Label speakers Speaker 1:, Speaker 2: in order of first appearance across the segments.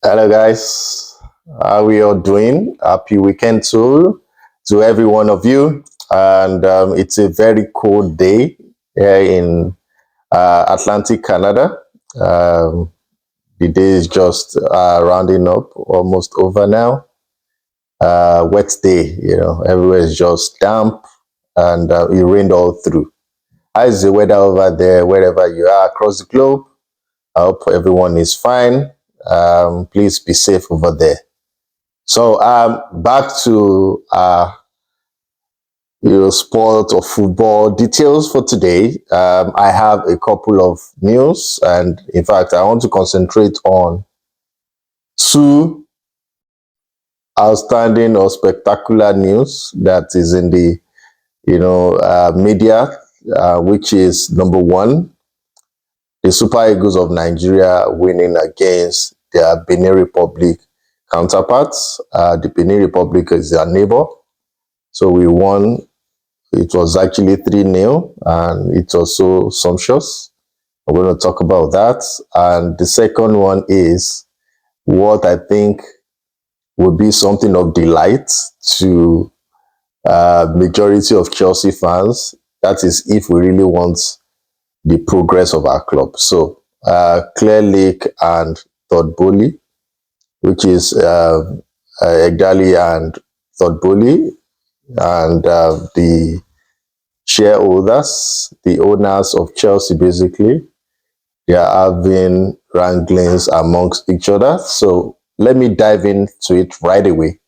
Speaker 1: Hello, guys. How we all doing? Happy weekend to every one of you. And it's a very cold day here in Atlantic Canada. Um, the day is just rounding up, almost over now. Wet day, everywhere is just damp, and it rained all through. How is the weather over there, wherever you are across the globe? I hope everyone is fine. Please be safe over there. So back to sport or football details for today. I have a couple of news, and in fact, I want to concentrate on two outstanding or spectacular news that is in the media, which is number one, the Super Eagles of Nigeria winning against their Benin Republic counterparts. The Benin Republic is their neighbor. So we won. It was actually 3-0, and it's also sumptuous. We're going to talk about that. And the second one is what I think would be something of delight to majority of Chelsea fans. That is if we really want the progress of our club. So Clearlake and Todd Boehly, which is Egdali and Todd Boehly, and the shareholders, the owners of Chelsea, basically, they are having wranglings amongst each other. So let me dive into it right away.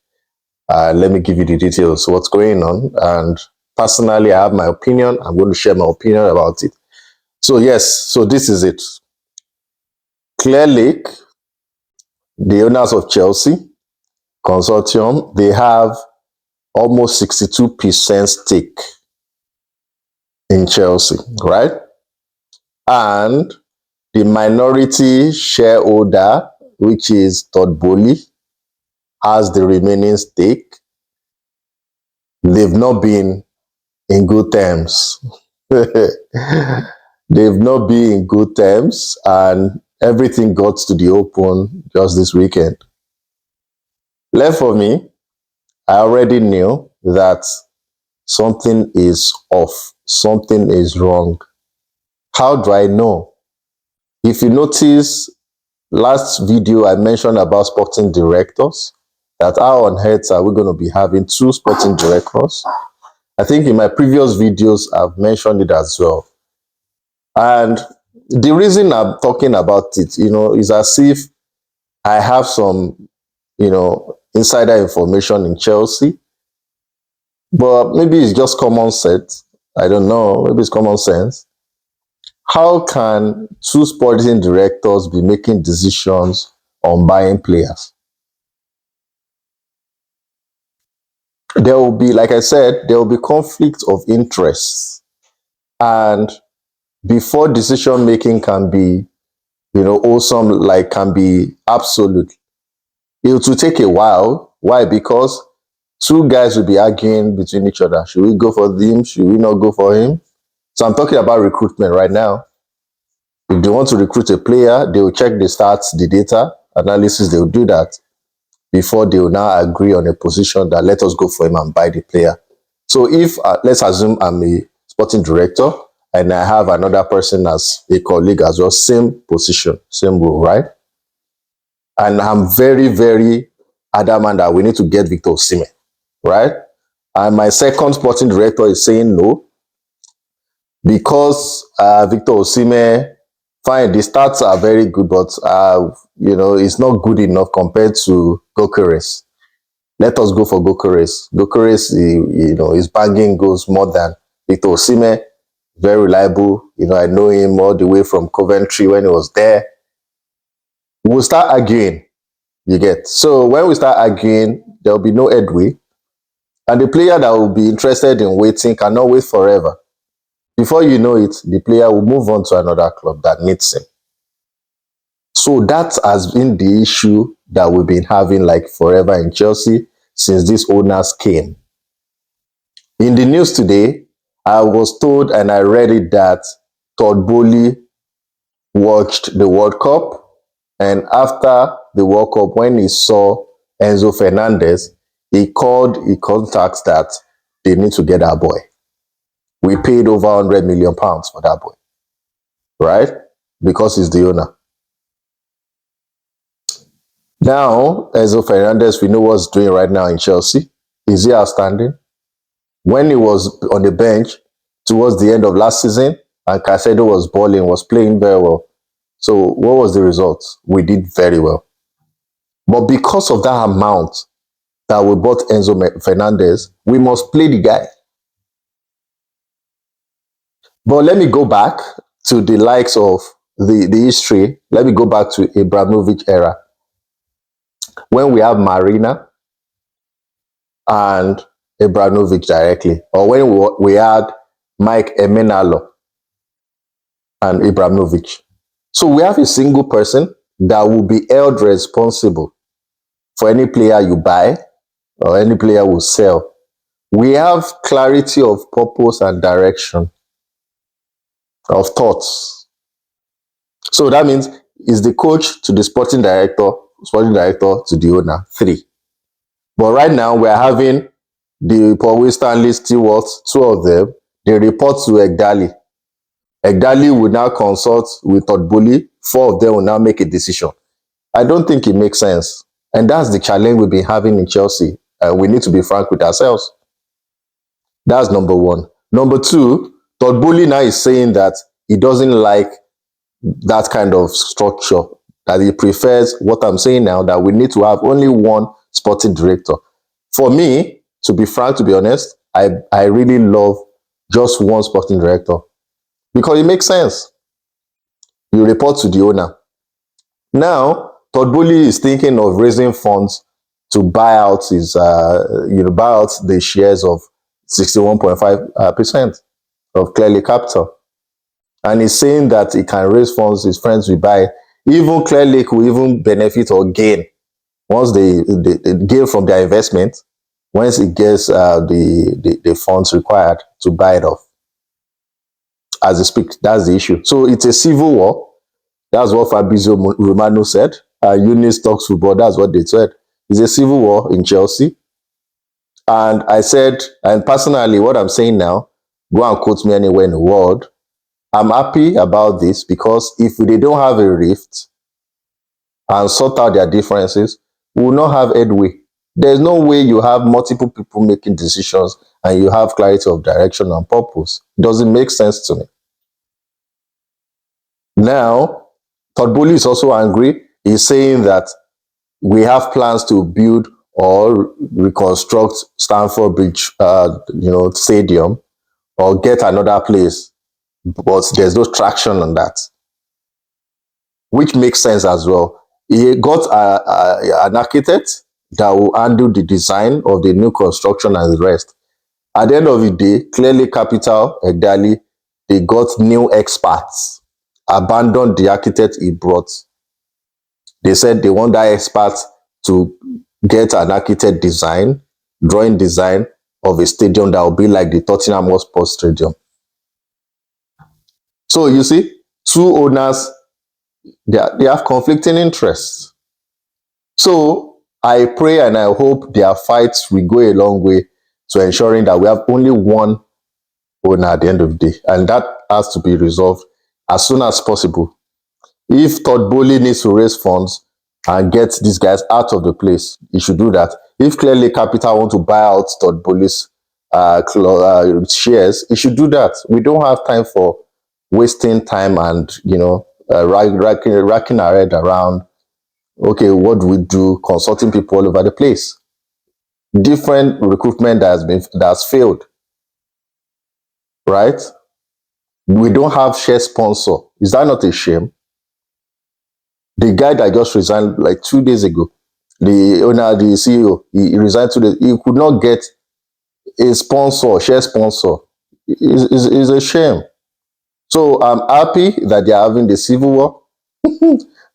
Speaker 1: Let me give you the details, what's going on. And personally, I have my opinion. I'm going to share my opinion about it. So yes, so this is it. Clearlake, the owners of Chelsea consortium, they have almost 62% stake in Chelsea, right? And the minority shareholder, which is Todd Boehly, has the remaining stake. They've not been in good terms. They've not been in good terms, and everything got to the open just this weekend. Left for me, I already knew that something is off, something is wrong. How do I know? If you notice, last video I mentioned about sporting directors, that how on earth are we going to be having two sporting directors? I think in my previous videos I've mentioned it as well. And the reason I'm talking about it, is as if I have some, insider information in Chelsea, but maybe it's just common sense. I don't know, maybe it's common sense. How can two sporting directors be making decisions on buying players? There will be, like I said, there will be conflict of interest. And before decision making can be, awesome, like can be absolute, it will take a while. Why? Because two guys will be arguing between each other. Should we go for him? Should we not go for him? So I'm talking about recruitment right now. If they want to recruit a player, they will check the stats, the data analysis, they will do that before they will now agree on a position that let us go for him and buy the player. So if, let's assume I'm a sporting director and I have another person as a colleague as well, same position, same role, right? And I'm very, very adamant that we need to get Victor Osimhen, right? And my second sporting director is saying no, because Victor Osimhen, fine, the stats are very good, but it's not good enough compared to Gyökeres. Let us go for Gyökeres. Gyökeres, his banging goes more than Victor Osimhen. Very reliable. I know him all the way from Coventry when he was there. We'll start arguing. You get. So when we start arguing, there'll be no headway. And the player that will be interested in waiting cannot wait forever. Before you know it, the player will move on to another club that needs him. So that has been the issue that we've been having like forever in Chelsea since these owners came. In the news today, I was told and I read it that Todd Boehly watched the World Cup, and after the World Cup, when he saw Enzo Fernandez, he contacts that they need to get our boy. We paid over £100 million for that boy, right? Because he's the owner. Now, Enzo Fernandez, we know what's doing right now in Chelsea. Is he outstanding? When he was on the bench towards the end of last season, and Caicedo was balling, was playing very well. So what was the result? We did very well. But because of that amount that we bought Enzo Fernandez, we must play the guy. But let me go back to the likes of the history. Let me go back to Abramovich era. When we have Marina and Abramovich directly, or when we had Mike Emenalo and Abramovich. So we have a single person that will be held responsible for any player you buy or any player will sell. We have clarity of purpose and direction of thoughts. So that means is the coach to the sporting director to the owner, 3. But right now we're having the Paul Stanley Stewart, 2 of them. They report to Egdali. Egdali will now consult with Todd Boehly. 4 of them will now make a decision. I don't think it makes sense. And that's the challenge we've been having in Chelsea. We need to be frank with ourselves. That's number 1. Number 2, Todd Boehly now is saying that he doesn't like that kind of structure, that he prefers what I'm saying now, that we need to have only one sporting director. For me, to be frank, to be honest, I really love just one sporting director because it makes sense. You report to the owner. Now, Todd Boehly is thinking of raising funds to buy out his, buy out the shares of 61.5% of Clearlake Capital. And he's saying that he can raise funds, his friends will buy. Even Clearlake will even benefit or gain once they gain from their investment, once it gets the funds required to buy it off. As they speak, that's the issue. So it's a civil war. That's what Fabrizio Romano said. Eunice Talks Football, that's what they said. It's a civil war in Chelsea. And I said, and personally, what I'm saying now, go and quote me anywhere in the world, I'm happy about this because if they don't have a rift and sort out their differences, we will not have headway. There's no way you have multiple people making decisions and you have clarity of direction and purpose. It doesn't make sense to me. Now, Todd Boehly is also angry. He's saying that we have plans to build or reconstruct Stamford Bridge, stadium, or get another place, but there's no traction on that, which makes sense as well. He got an architect that will handle the design of the new construction and the rest. At the end of the day, Clearlake Capital, Egdali, they got new experts, abandoned the architect he brought. They said they want that expert to get an architect drawing design of a stadium that will be like the Tottenham Hotspur Stadium. So you see, 2 owners, they have conflicting interests. So I pray and I hope their fights will go a long way to ensuring that we have only one owner at the end of the day. And that has to be resolved as soon as possible. If Todd Boehly needs to raise funds and get these guys out of the place, he should do that. If Clearlake Capital want to buy out Todd Boehly's shares, he should do that. We don't have time for wasting time and, racking our head around, okay, what do we do, consulting people all over the place. Different recruitment that's failed, right? We don't have share sponsor. Is that not a shame? The guy that just resigned like 2 days ago, the owner, the CEO, he resigned 2 days. He could not get a sponsor, share sponsor. It's a shame. So I'm happy that they're having the civil war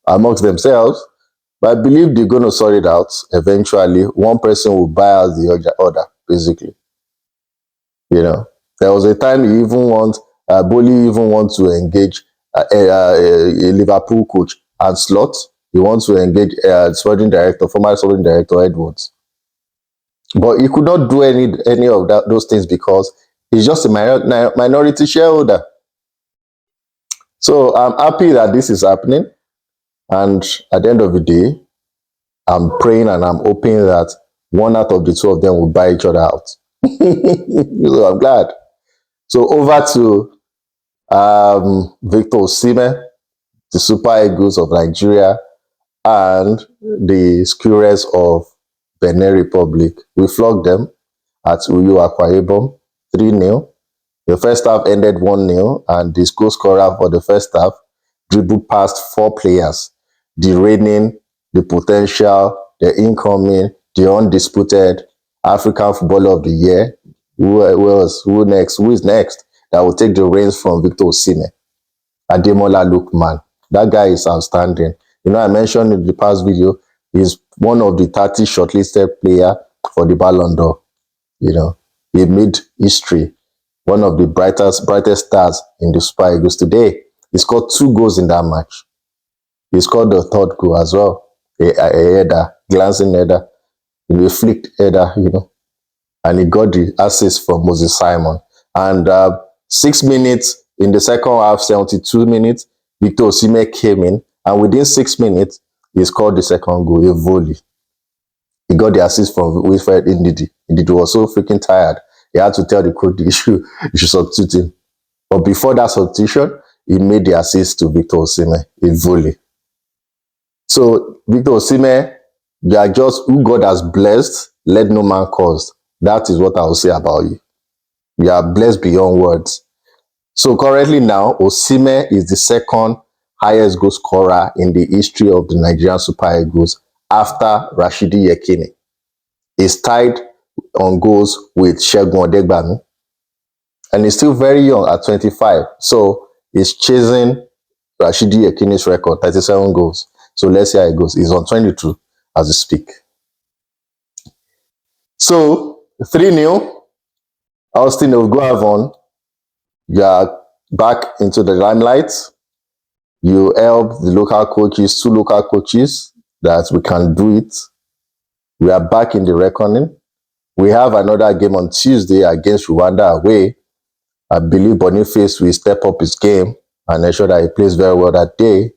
Speaker 1: amongst themselves, but I believe they're going to sort it out eventually. One person will buy out the other, basically. There was a time Boehly even want to engage a Liverpool coach, Ancelotti, he wants to engage sporting director, former sporting director Edwards. But he could not do any of those things because he's just a minority shareholder. So I'm happy that this is happening. And at the end of the day, I'm praying and I'm hoping that one out of the two of them will buy each other out. So I'm glad. So over to Victor Osimhen, the Super Eagles of Nigeria, and the Skurres of Benin Republic. We flogged them at Uyo Akwa Ibom 3-0. The first half ended 1-0, and the goal scorer for the first half dribbled past 4 players: the reigning, the potential, the incoming, the undisputed African Footballer of the Year. Who else? Who next? Who is next that will take the reins from Victor Osimhen? Ademola Lookman. That guy is outstanding. You know, I mentioned in the past video, he's one of the 30 shortlisted player for the Ballon d'Or. You know, he made history. One of the brightest stars in the Super Eagles today. He scored 2 goals in that match. He scored the 3rd goal as well. A header, glancing header, a flicked header, you know. And he got the assist from Moses Simon. And 6 minutes in the second half, 72 minutes, Victor Osimhen came in, and within 6 minutes, he scored the second goal, a volley. He got the assist from Wilfred Ndidi. Ndidi was so freaking tired. He had to tell the coach you should substitute him. But before that substitution, he made the assist to Victor Osimhen, a volley. So Victor Osimhen, you are just who God has blessed, let no man curse. That is what I will say about you. You are blessed beyond words. So currently now, Osimhen is the second highest goal scorer in the history of the Nigerian Super Eagles after Rashidi Yekini. He's tied on goals with Segun Odegbami, and he's still very young at 25. So he's chasing Rashidi Yekini's record, 37 goals. So let's see how it goes. He's on 22 as we speak. So 3-0, Austin Oguavon, you are back into the limelight. You help the local coaches, 2 local coaches, that we can do it. We are back in the reckoning. We have another game on Tuesday against Rwanda away. I believe Boniface will step up his game and ensure that he plays very well that day.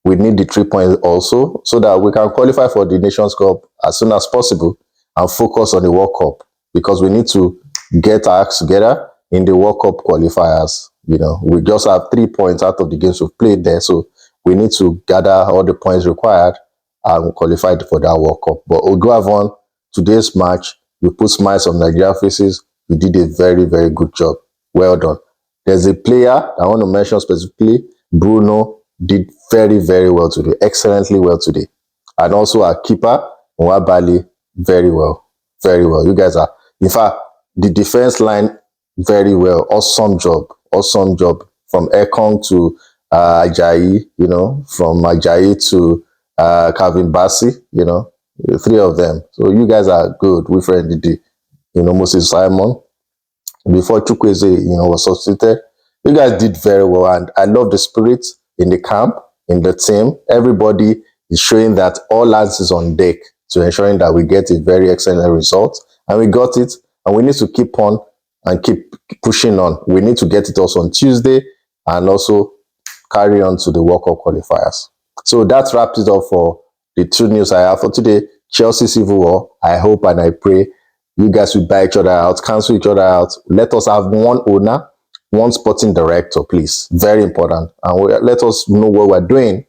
Speaker 1: We need the 3 points also so that we can qualify for the Nations Cup as soon as possible and focus on the World Cup, because we need to get our acts together in the World Cup qualifiers. You know, we just have 3 points out of the games we've played there, so we need to gather all the points required and qualify for that World Cup. But Oguavon, today's match, you put smiles on Nigeria faces. You did a very, very good job. Well done. There's a player I want to mention specifically. Bruno did very, very well today. Excellently well today. And also our keeper, Nwabali, very well. Very well. You guys are, in fact, the defense line, very well. Awesome job. Awesome job. From Ancq to Ajayi, you know, from Ajayi to Calvin Bassi, you know, the 3 of them. So you guys are good. We friend Didi, you know, Moses Simon. Before Chukwueze, you know, was substituted. You guys did very well, and I love the spirit in the camp, in the team. Everybody is showing that all hands is on deck to ensuring that we get a very excellent result, and we got it, and we need to keep on and keep pushing on. We need to get it also on Tuesday and also carry on to the World Cup qualifiers. So that wraps it up for the 2 news I have for today. Chelsea Civil War. I hope and I pray you guys will buy each other out, cancel each other out. Let us have one owner, one sporting director, please. Very important. And let us know what we're doing,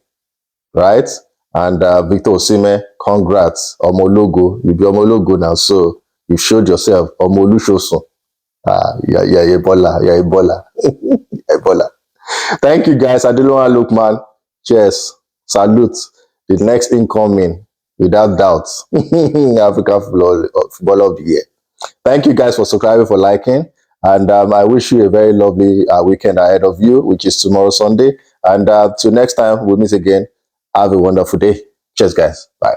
Speaker 1: right? And Victor Osimhen, congrats. Omologo. You be Omologo now, so you showed yourself. Omolushoso. Yeah, Ebola. Yeah, Ebola. Ebola. Thank you, guys. Ademola Lookman. Cheers. Salute. The next incoming, without doubt, African Footballer of the Year. Thank you guys for subscribing, for liking, and I wish you a very lovely weekend ahead of you, which is tomorrow, Sunday. And till next time we meet again, have a wonderful day. Cheers, guys. Bye.